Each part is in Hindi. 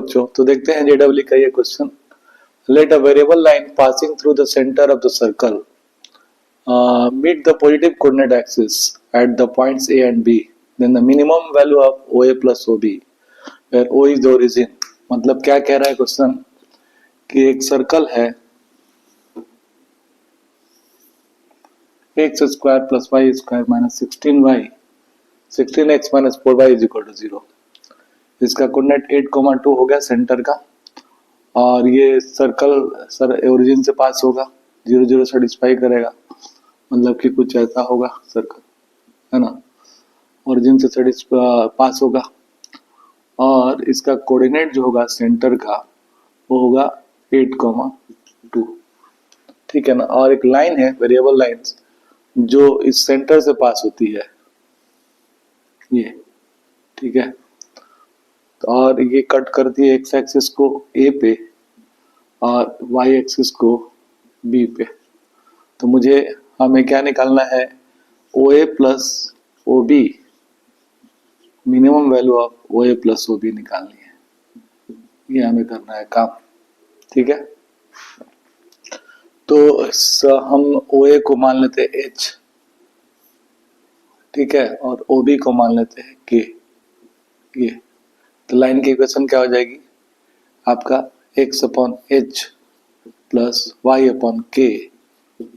बच्चों, तो देखते हैं जेडब्ल्यू का ये question. Let a variable line passing through the centre of the circle meet the positive coordinate axis at the points A and B, then the minimum value of OA plus OB, where O is the origin। मतलब क्या कह रहा है क्वेश्चन कि एक सर्कल है x square plus Y square minus 16x minus 4y is equal to 0। इसका कोऑर्डिनेट 8,2 हो गया सेंटर का, और ये सर्कल ओरिजिन से पास होगा, 0 0 सेटिस्फाई करेगा, मतलब कि कुछ ऐसा होगा सर्कल, है ना, ओरिजिन से पास होगा। और इसका कोऑर्डिनेट जो होगा सेंटर का वो होगा 8,2, ठीक है ना। और एक लाइन है वेरिएबल लाइंस जो इस सेंटर से पास होती है, ये ठीक है। और ये कट करती है एक्स एक्सिस को ए पे और वाई एक्सिस को बी पे। तो हमें क्या निकालना है, O A plus O B, minimum value of O A plus O B निकालनी है, ये हमें करना है काम, ठीक है। तो हम ओ ए को मान लेते हैं एच, ठीक है, और ओ बी को मान लेते हैं के, ये। तो लाइन की इक्वेशन क्या हो जाएगी आपका, x upon h plus y upon k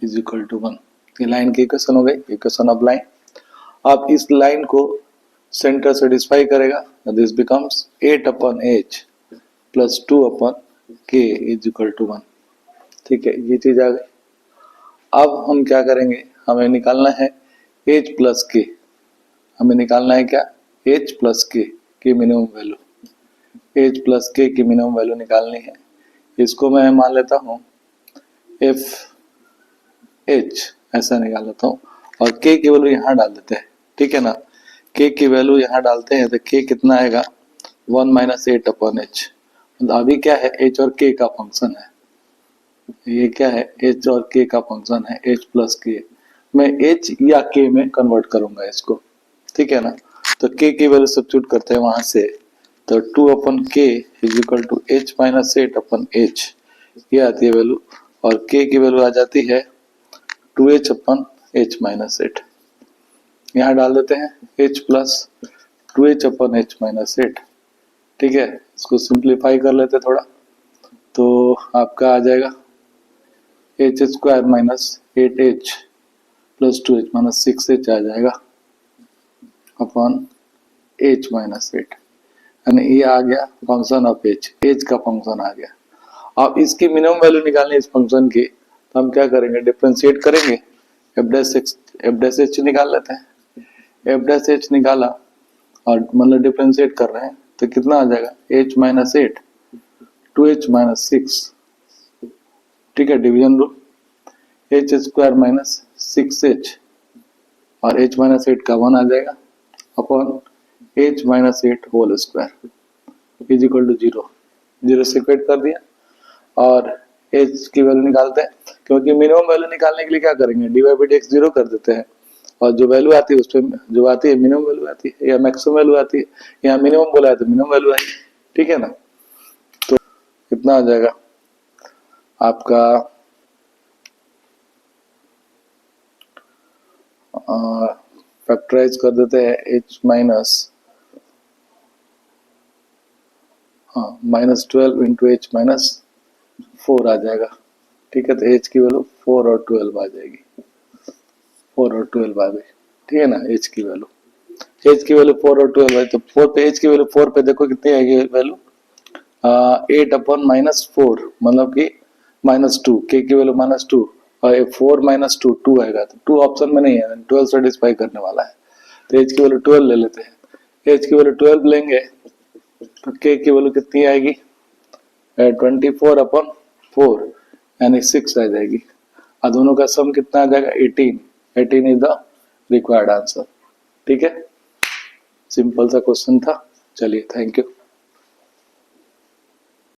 is equal to 1। ये लाइन की इक्वेशन हो गई, इक्वेशन ऑफ लाइन। अब इस लाइन को सेंटर सेटिस्फाई करेगा, this becomes 8 upon h plus 2 upon k is equal to 1, ठीक है, ये चीज आ गई। अब हम क्या करेंगे, हमें निकालना है एच प्लस के, हमें निकालना है क्या, एच प्लस के की मिनिमम वैल्यू, एच प्लस के की मिनिमम वैल्यू निकालनी है। इसको मैं मान लेता हूँ एफ एच, ऐसा निकाल लेता हूँ, और के की वैल्यू यहाँ डाल देते हैं, ठीक है ना। के की वैल्यू यहाँ डालते हैं तो के कितना आएगा, 1 माइनस 8 अपॉन एच। अभी क्या है, एच और के का फंक्शन है, ये क्या है, एच और के का फंक्शन है, एच प्लस के। मैं एच या के में कन्वर्ट करूंगा इसको, ठीक है ना। तो के की वैल्यू सब्स्टिट्यूट करते हैं वहां से, तो 2 upon k is equal to h minus 8 upon h, ये आती है वैल्यू। और के की वैल्यू आ जाती है 2h अपन h माइनस 8, यहाँ डाल देते हैं h प्लस 2h अपन h माइनस 8, ठीक है। इसको सिंप्लीफाई कर लेते थोड़ा, तो आपका आ जाएगा h square minus 8h plus 2h minus 6h आ जाएगा अपन h माइनस 8, यानी ये आ गया फंक्शन ऑफ h का फंक्शन आ गया। अब इसकी मिनिमम वैल्यू निकालनी है इस फंक्शन की, तो हम क्या करेंगे, डिफरेंशिएट करेंगे, एफ डैश एच निकाल लेते हैं। एफ डैश एच निकाला और मतलब डिफरेंशिएट कर रहे हैं, तो कितना आ जाएगा, एच माइनस 8 2h माइनस 6, ठीक है, division rule, h square minus 6h और h माइनस 8 का 1 आ जाएगा upon h minus 8 whole square is equal to 0, 0 से इक्वेट कर दिया। और h की वैल्यू निकालते हैं, क्योंकि मिनिमम वैल्यू निकालने के लिए क्या करेंगे, dy बाई dx 0 कर देते हैं, और जो वैल्यू आती है उस पर जो आती है मिनिमम वैल्यू आती है या मैक्सिमम वैल्यू आती है, यहाँ मिनिमम बोला है तो मिनिमम वैल्यू आई, ठीक है ना। तो कितना आ जाएगा आपका, फैक्टराइज कर देते हैं, h minus minus 12 into H minus 4 आ जाएगा, ठीक है। तो h की वैल्यू 4 और 12 आ जाएगी, 4 और 12 आ गई, ठीक है ना। h की वैल्यू 4 और 12 है, तो 4 पे h की वैल्यू 4 पे देखो कितनी आएगी वैल्यू, 8 अपॉन माइनस 4, मतलब कि माइनस 2, के की वैल्यू माइनस 2 और 4 माइनस 2 2 आएगा, तो 2 ऑप्शन में नहीं है, 12 सेटिस्फाई करने वाला है, तो h की वैल्यू 12 ले लेते हैं। h की वैल्यू 12 लेंगे तो k की वैल्यू कितनी आएगी, 24 अपॉन 4 यानी 6 आ जाएगी, और दोनों का सम कितना आ जाएगा, 18 इज द रिक्वायर्ड आंसर, ठीक है। सिंपल सा क्वेश्चन था, चलिए थैंक यू।